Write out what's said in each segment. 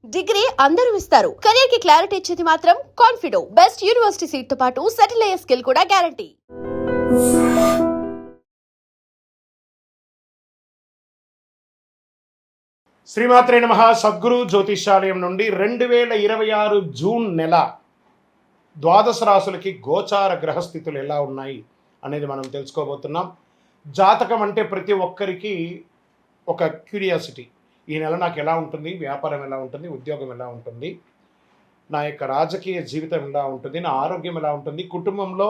Degree అందరూ ఇస్తారు. Career కి క్లారిటీ ఇచ్చేది మాత్రం కాన్ఫిడో. బెస్ట్ యూనివర్సిటీ సీట్ తో పాటు సెటిల్ అయ్యే స్కిల్ కూడా గ్యారంటీ. శ్రీమాత్రే నమః. సద్గురు జ్యోతిష్యాలయం నుండి 2026 జూన్ నెల ద్వాదశ రాశులకి గోచార గ్రహస్థితులు ఎలా ఉన్నాయి అనేది మనం తెలుసుకోబోతున్నాం. జాతకం అంటే ప్రతి ఒక్కరికి ఒక క్యూరియాసిటీ. ఈ నెల నాకు ఎలా ఉంటుంది, వ్యాపారం ఎలా ఉంటుంది, ఉద్యోగం ఎలా ఉంటుంది, నా యొక్క రాజకీయ జీవితం ఎలా ఉంటుంది, నా ఆరోగ్యం ఎలా ఉంటుంది, కుటుంబంలో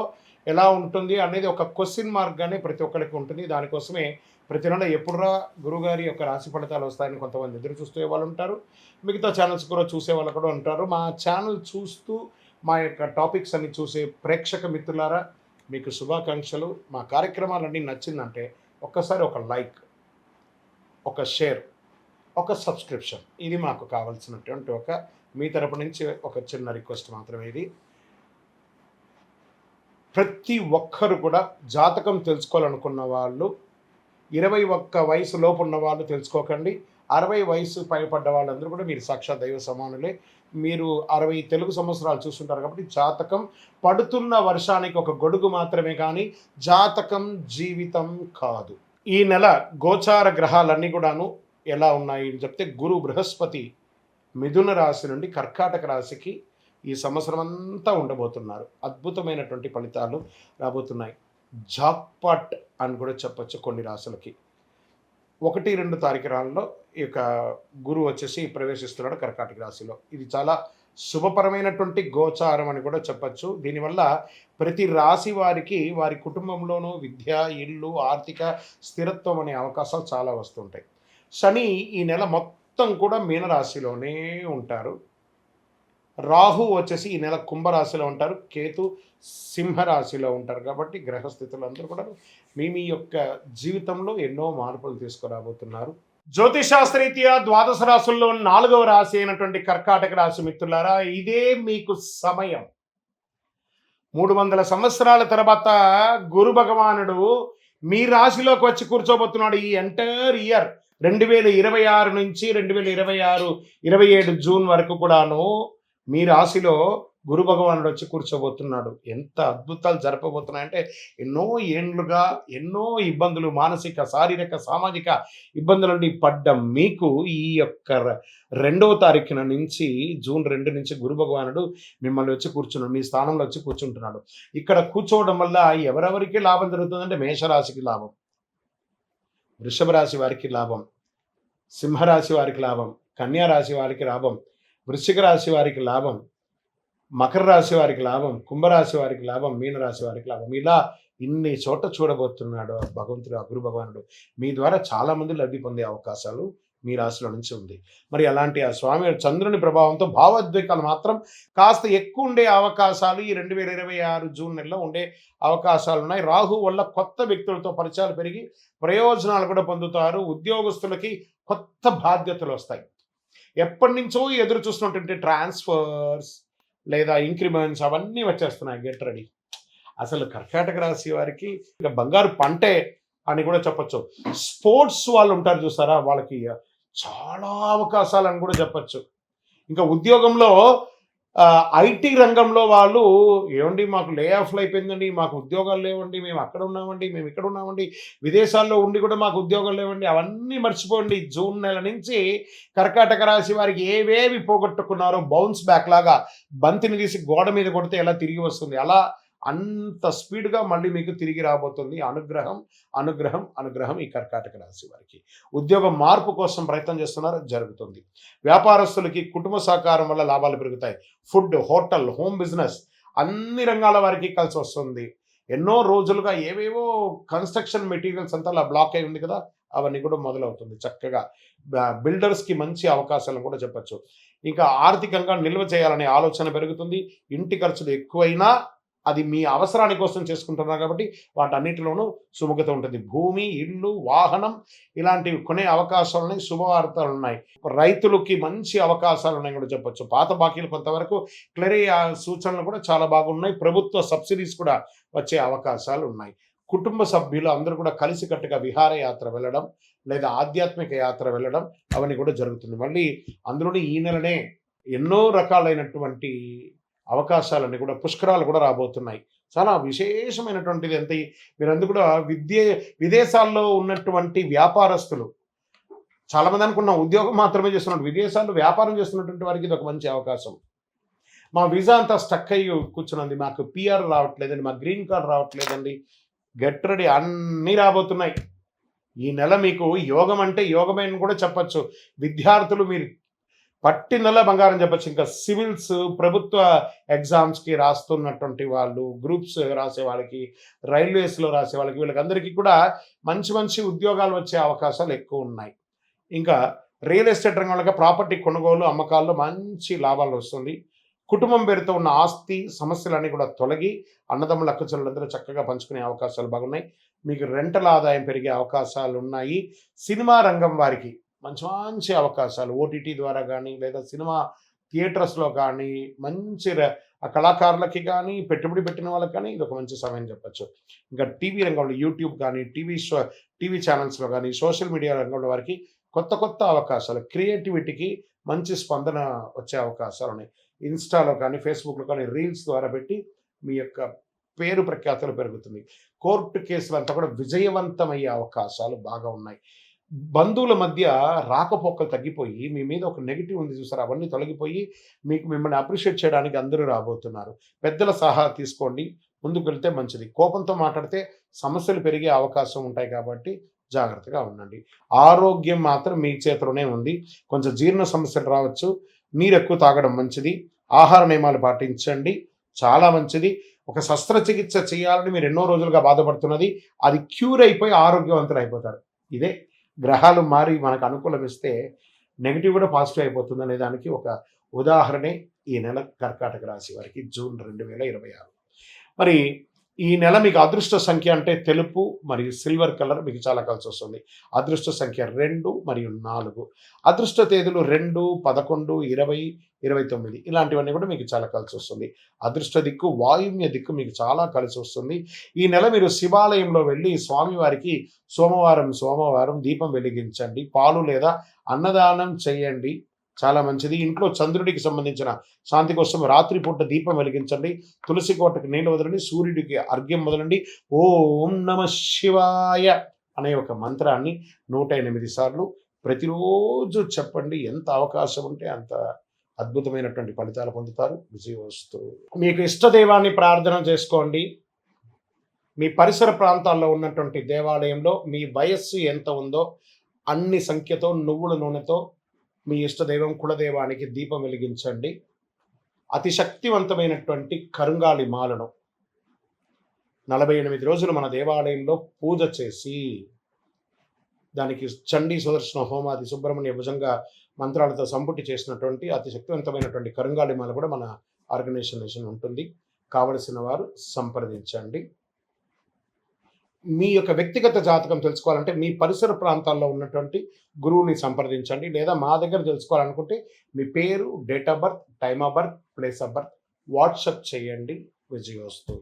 ఎలా ఉంటుంది అనేది ఒక క్వశ్చన్ మార్క్గానే ప్రతి ఒక్కరికి ఉంటుంది. దానికోసమే ప్రతి నెల ఎప్పుడురా గురుగారి యొక్క రాశి ఫలితాలు వస్తాయని కొంతమంది ఎదురు చూసే వాళ్ళు ఉంటారు. మిగతా ఛానల్స్ కూడా చూసే వాళ్ళు కూడా ఉంటారు. మా ఛానల్ చూస్తూ మా యొక్క టాపిక్స్ అన్ని చూసే ప్రేక్షక మిత్రులారా, మీకు శుభాకాంక్షలు. మా కార్యక్రమాలన్నీ నచ్చిందంటే ఒక్కసారి ఒక లైక్, ఒక షేర్, ఒక సబ్స్క్రిప్షన్, ఇది మాకు కావాల్సినటువంటి ఒక మీ తరపు నుంచి ఒక చిన్న రిక్వెస్ట్ మాత్రమే. ఇది ప్రతి ఒక్కరు కూడా జాతకం తెలుసుకోవాలనుకున్న వాళ్ళు 21 వయసు లోపు ఉన్న వాళ్ళు తెలుసుకోకండి. 60 వయసు పైపడ్డ వాళ్ళందరూ కూడా మీరు సాక్షాత్ దైవ సమానులే. మీరు 60 తెలుగు సంవత్సరాలు చూస్తుంటారు కాబట్టి జాతకం పడుతున్న వర్షానికి ఒక గొడుగు మాత్రమే, కానీ జాతకం జీవితం కాదు. ఈ నెల గోచార గ్రహాలన్నీ కూడాను ఎలా ఉన్నాయి అని చెప్తే, గురు బృహస్పతి మిథున రాశి నుండి కర్కాటక రాశికి ఈ సంవత్సరం అంతా ఉండబోతున్నారు. అద్భుతమైనటువంటి ఫలితాలు రాబోతున్నాయి. జాక్పాట్ అని కూడా చెప్పచ్చు కొన్ని రాశులకి. 1-2 తారీఖులలో ఈ యొక్క గురువు వచ్చేసి ప్రవేశిస్తున్నాడు కర్కాటక రాశిలో. ఇది చాలా శుభపరమైనటువంటి గోచారం అని కూడా చెప్పచ్చు. దీనివల్ల ప్రతి రాశి వారికి వారి కుటుంబంలోనూ విద్య, ఇల్లు, ఆర్థిక స్థిరత్వం అనే అవకాశాలు చాలా వస్తుంటాయి. శని ఈ నెల మొత్తం కూడా మీనరాశిలోనే ఉంటారు. రాహు వచ్చేసి ఈ నెల కుంభరాశిలో ఉంటారు. కేతు సింహరాశిలో ఉంటారు. కాబట్టి గ్రహస్థితులు అందరూ కూడా మీ యొక్క జీవితంలో ఎన్నో మార్పులు తీసుకురాబోతున్నారు. జ్యోతిషాస్త్రరీత్యా ద్వాదశ రాశుల్లో 4వ రాశి అయినటువంటి కర్కాటక రాశి మిత్రులారా, ఇదే మీకు సమయం. 300 సంవత్సరాల తర్వాత గురు భగవానుడు మీ రాశిలోకి వచ్చి కూర్చోబోతున్నాడు. ఈ ఎంటైర్ ఇయర్ 2026 నుంచి 2027 జూన్ వరకు కూడాను మీ రాశిలో గురు భగవానుడు వచ్చి కూర్చోబోతున్నాడు. ఎంత అద్భుతాలు జరపబోతున్నాయంటే, ఎన్నో ఏండ్లుగా ఎన్నో ఇబ్బందులు, మానసిక, శారీరక, సామాజిక ఇబ్బందుల నుండి పడ్డ మీకు ఈ యొక్క 2వ తారీఖున నుంచి జూన్ 2 నుంచి గురు భగవానుడు మిమ్మల్ని వచ్చి కూర్చున్నాడు, మీ స్థానంలో వచ్చి కూర్చుంటున్నాడు. ఇక్కడ కూర్చోవడం వల్ల ఎవరెవరికి లాభం జరుగుతుందంటే, మేషరాశికి లాభం, వృషభ రాశి వారికి లాభం, సింహరాశి వారికి లాభం, కన్యా రాశి వారికి లాభం, వృశ్చిక రాశి వారికి లాభం, మకర రాశి వారికి లాభం, కుంభరాశి వారికి లాభం, మీనరాశి వారికి లాభం. ఇలా ఇన్ని చోట చూడబోతున్నాడు భగవంతుడు, గురు భగవానుడు. మీ ద్వారా చాలామంది లబ్ధి పొందే అవకాశాలు మీ రాశిలో నుంచి ఉంది. మరి అలాంటి ఆ స్వామి చంద్రుని ప్రభావంతో భావోద్వేగాలు మాత్రం కాస్త ఎక్కువ ఉండే అవకాశాలు ఈ 2026 జూన్ నెలలో ఉండే అవకాశాలు ఉన్నాయి. రాహు వల్ల కొత్త వ్యక్తులతో పరిచయాలు పెరిగి ప్రయోజనాలు కూడా పొందుతారు. ఉద్యోగస్తులకి కొత్త బాధ్యతలు వస్తాయి. ఎప్పటి నుంచో ఎదురు చూస్తున్నటువంటి ట్రాన్స్ఫర్స్ లేదా ఇంక్రిమెంట్స్ అవన్నీ వచ్చేస్తున్నాయి. Get ready. అసలు కర్కాటక రాశి వారికి ఇక బంగారు పంటే అని కూడా చెప్పచ్చు. స్పోర్ట్స్ వాళ్ళు ఉంటారు చూసారా, వాళ్ళకి చాలా అవకాశాలు అని కూడా చెప్పచ్చు. ఇంకా ఉద్యోగంలో ఐటీ రంగంలో వాళ్ళు, ఏమండి మాకు లే ఆఫ్లు అయిపోయిందండి, మాకు ఉద్యోగాలు లేవండి, మేము అక్కడ ఉన్నామండి, మేము ఇక్కడ ఉన్నామండి, విదేశాల్లో ఉండి కూడా మాకు ఉద్యోగాలు లేవండి, అవన్నీ మర్చిపోండి. జూన్ నెల నుంచి కర్కాటక రాశి వారికి ఏవేవి పోగొట్టుకున్నారో బౌన్స్ బ్యాక్ లాగా బంతిని తీసి గోడ మీద కొడితే ఎలా తిరిగి వస్తుంది, అలా అంత స్పీడ్గా మళ్ళీ మీకు తిరిగి రాబోతుంది. అనుగ్రహం అనుగ్రహం అనుగ్రహం ఈ కర్కాటక రాశి వారికి. ఉద్యోగం మార్పు కోసం ప్రయత్నం చేస్తున్నారు, జరుగుతుంది. వ్యాపారస్తులకి కుటుంబ సహకారం వల్ల లాభాలు పెరుగుతాయి. ఫుడ్, హోటల్, హోమ్ బిజినెస్ అన్ని రంగాల వారికి కలిసి వస్తుంది. ఎన్నో రోజులుగా ఏవేవో కన్స్ట్రక్షన్ మెటీరియల్స్ అంతా అలా బ్లాక్ అయి ఉంది కదా, అవన్నీ కూడా మొదలవుతుంది. చక్కగా బిల్డర్స్కి మంచి అవకాశాలను కూడా చెప్పచ్చు. ఇంకా ఆర్థికంగా నిల్వ చేయాలనే ఆలోచన పెరుగుతుంది. ఇంటి ఖర్చులు ఎక్కువైనా అది మీ అవసరాని కోసం చేసుకుంటున్నారు కాబట్టి వాటన్నిటిలోనూ సుముఖత ఉంటుంది. భూమి, ఇల్లు, వాహనం ఇలాంటివి కొనే అవకాశాలు ఉన్నాయి. శుభవార్తలు ఉన్నాయి. రైతులకి మంచి అవకాశాలు ఉన్నాయి కూడా చెప్పచ్చు. పాత బాకీలు కొంతవరకు క్లియర్ అయ్యే సూచనలు కూడా చాలా బాగున్నాయి. ప్రభుత్వ సబ్సిడీస్ కూడా వచ్చే అవకాశాలు ఉన్నాయి. కుటుంబ సభ్యులు అందరూ కూడా కలిసికట్టుగా విహారయాత్ర వెళ్ళడం లేదా ఆధ్యాత్మిక యాత్ర వెళ్ళడం అవన్నీ కూడా జరుగుతుంది. మళ్ళీ అందులోని ఈ నెలనే ఎన్నో రకాలైనటువంటి అవకాశాలన్నీ కూడా పుష్కరాలు కూడా రాబోతున్నాయి. చాలా విశేషమైనటువంటిది. ఎంత మీరందరూ కూడా విదేశాల్లో ఉన్నటువంటి వ్యాపారస్తులు చాలామంది అనుకున్నాం ఉద్యోగం మాత్రమే చేస్తున్నారు, విదేశాల్లో వ్యాపారం చేస్తున్నటువంటి వారికి ఇది ఒక మంచి అవకాశం. మా వీసా అంతా స్టక్ అయ్యి కూర్చున్నది, మాకు పిఆర్ రావట్లేదండి, మా గ్రీన్ కార్డ్ రావట్లేదండి, గెట్ రెడీ అన్నీ రాబోతున్నాయి. ఈ నెల మీకు యోగం అంటే యోగమైన కూడా చెప్పచ్చు. విద్యార్థులు మీరు పట్టిందల్లా బంగారం చెప్పచ్చు. ఇంకా సివిల్స్ ప్రభుత్వ ఎగ్జామ్స్కి రాస్తున్నటువంటి వాళ్ళు, గ్రూప్స్ రాసే వాళ్ళకి, రైల్వేస్లో రాసే వాళ్ళకి, వీళ్ళకందరికీ కూడా మంచి మంచి ఉద్యోగాలు వచ్చే అవకాశాలు ఎక్కువ ఉన్నాయి. ఇంకా రియల్ ఎస్టేట్ రంగంలో ప్రాపర్టీ కొనుగోలు అమ్మకాల్లో మంచి లాభాలు వస్తుంది. కుటుంబం పేరుతో ఉన్న ఆస్తి సమస్యలన్నీ కూడా తొలగి అన్నదమ్ముల అక్కచెల్లెలందరూ చక్కగా పంచుకునే అవకాశాలు బాగున్నాయి. మీకు రెంటల ఆదాయం పెరిగే అవకాశాలు ఉన్నాయి. సినిమా రంగం వారికి మంచి మంచి అవకాశాలు ఓటీటీ ద్వారా కానీ లేదా సినిమా థియేటర్స్లో కానీ మంచి కళాకారులకి కానీ పెట్టుబడి పెట్టిన వాళ్ళకి కానీ ఇది ఒక మంచి సమయం చెప్పచ్చు. ఇంకా టీవీ రంగంలో యూట్యూబ్ కానీ టీవీ ఛానల్స్లో కానీ సోషల్ మీడియా రంగంలో వారికి కొత్త కొత్త అవకాశాలు, క్రియేటివిటీకి మంచి స్పందన వచ్చే అవకాశాలు ఉన్నాయి. ఇన్స్టాలో కానీ ఫేస్బుక్లో కానీ రీల్స్ ద్వారా పెట్టి మీ యొక్క పేరు ప్రఖ్యాతులు పెరుగుతుంది. కోర్టు కేసులు అంతా కూడా విజయవంతమయ్యే అవకాశాలు బాగా ఉన్నాయి. బంధువుల మధ్య రాకపోకలు తగ్గిపోయి మీ మీద ఒక నెగిటివ్ ఉంది చూసారు, అవన్నీ తొలగిపోయి మిమ్మల్ని అప్రిషియేట్ చేయడానికి అందరూ రాబోతున్నారు. పెద్దల సలహా తీసుకోండి, ముందుకు వెళ్తే మంచిది. కోపంతో మాట్లాడితే సమస్యలు పెరిగే అవకాశం ఉంటాయి కాబట్టి జాగ్రత్తగా ఉండండి. ఆరోగ్యం మాత్రం మీ చేతిలోనే ఉంది. కొంచెం జీర్ణ సమస్యలు రావచ్చు. నీరు ఎక్కువ తాగడం మంచిది. ఆహార నియమాలు పాటించండి, చాలా మంచిది. ఒక శస్త్రచికిత్స చేయాలని మీరు ఎన్నో రోజులుగా బాధపడుతున్నది, అది క్యూర్ అయిపోయి ఆరోగ్యవంతులు అయిపోతారు. ఇదే గ్రహాలు మారి మనకు అనుకూలమిస్తే నెగిటివ్ కూడా పాజిటివ్ అయిపోతుంది అనే దానికి ఒక ఉదాహరణే ఈ నెల కర్కాటక రాశి వారికి జూన్ 2026. మరి ఈ నెల మీకు అదృష్ట సంఖ్య అంటే తెలుపు మరియు సిల్వర్ కలర్ మీకు చాలా కలిసి వస్తుంది. అదృష్ట సంఖ్య 2 మరియు 4. అదృష్ట తేదీలు 2, 11, 20, 29 ఇలాంటివన్నీ కూడా మీకు చాలా కలిసి వస్తుంది. అదృష్ట దిక్కు వాయువ్య దిక్కు మీకు చాలా కలిసి వస్తుంది. ఈ నెల మీరు శివాలయంలో వెళ్ళి స్వామివారికి సోమవారం దీపం వెలిగించండి. పాలు లేదా అన్నదానం చేయండి, చాలా మంచిది. ఇంట్లో చంద్రుడికి సంబంధించిన శాంతి కోసం రాత్రిపూట దీపం వెలిగించండి. తులసి కోటకి నీళ్ళు వదలండి, సూర్యుడికి అర్ఘ్యం వదలండి. ఓం నమ శివాయ అనే ఒక మంత్రాన్ని 108 సార్లు ప్రతిరోజు చెప్పండి. ఎంత అవకాశం ఉంటే అంత అద్భుతమైనటువంటి ఫలితాలు పొందుతారు. విజయవస్తు. మీకు ఇష్టదైవాన్ని ప్రార్థన చేసుకోండి. మీ పరిసర ప్రాంతాల్లో ఉన్నటువంటి దేవాలయంలో మీ వయస్సు ఎంత ఉందో అన్ని సంఖ్యతో నువ్వుల నూనెతో మీ ఇష్టదైవం కులదైవానికి దీపం వెలిగించండి. అతి శక్తివంతమైనటువంటి కరుంగాలి మాలను 48 రోజులు మన దేవాలయంలో పూజ చేసి దానికి చండీ సుదర్శన హోమాది సుబ్రహ్మణ్య భుజంగా మంత్రాలతో సంపుటి చేసినటువంటి అతి శక్తివంతమైనటువంటి కరుంగాలి మాల కూడా మన ఆర్గనైజేషన్ ఉంటుంది. కావలసిన వారు సంప్రదించండి. మీ యొక్క వ్యక్తిగత జాతకం తెలుసుకోవాలంటే మీ పరిసర ప్రాంతాల్లో ఉన్నటువంటి గురువుని సంప్రదించండి, లేదా మా దగ్గర తెలుసుకోవాలనుకుంటే మీ పేరు, date of birth, time of birth, place of birth WhatsApp చేయండి. విజయోస్తు.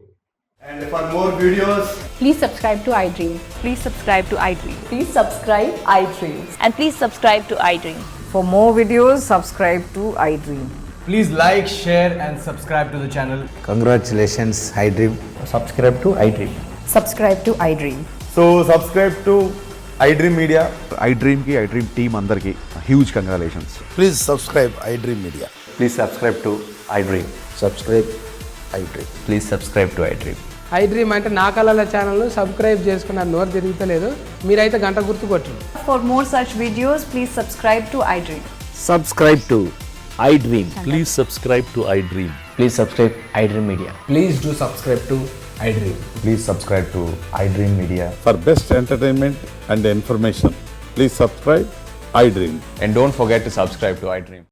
And for more videos, please subscribe to iDream. Please subscribe to iDream. Please subscribe iDream. And please subscribe to iDream. For more videos, subscribe to iDream. please like, share and subscribe to the channel. Congratulations, iDream. Subscribe to iDream. Subscribe to iDream. So subscribe to iDream Media. iDream team andarki huge congratulations. Please subscribe iDream Media. Please subscribe to iDream. Subscribe iDream. Please subscribe to iDream. iDream అంటే నా కళల ఛానల్ను subscribe చేసుకున్న నోరు తిరుగుతలేదు, మీరైతే గంట గుర్తు కొట్టండి. For more such videos, please subscribe to iDream. Subscribe to iDream. Please subscribe to iDream. Please subscribe iDream Media. Please do subscribe to iDream. Please subscribe to iDream Media. For best entertainment and information, please subscribe iDream. And don't forget to subscribe to iDream.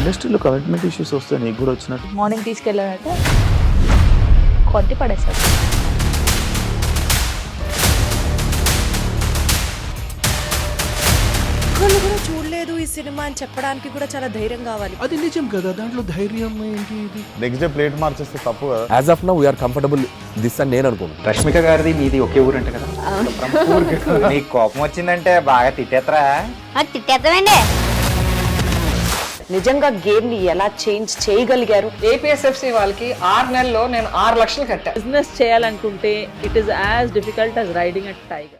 ఇండస్ట్రీలో commitment issues వస్తే నీకు కూడా వచ్చినట్టు morning తీసుకెళ్ళారంటే కొట్టి పడేస్తారు. ఒక్కళ్ళు కూడా చూడలేదు ఈ సినిమా అని చెప్పడానికి కూడా చాలా ధైర్యం కావాలి. అది నిజం కదా, దాంట్లో ధైర్యం ఏంటి? ఇది నెక్స్ట్ డే ప్లేట్ మార్చేస్తే తప్పు కదా. As of now we are comfortable this అని నేను అనుకుంటున్నాను. రష్మిక గారిది మీది ఒకే ఊరు అంటే కదా. నీకు కోపం వచ్చిందంటే బాగా తిట్టేత్తరా? తిట్టేద్దామండి. నిజంగా గేమ్ ని ఎలా చేంజ్ చేయగలిగారు? ఏపీఎస్ఎఫ్సి వాళ్ళకి 6 నెలల్లో నేను 6 లక్షలు కట్టా. బిజినెస్ చేయాలనుకుంటే it is as difficult as riding a tiger.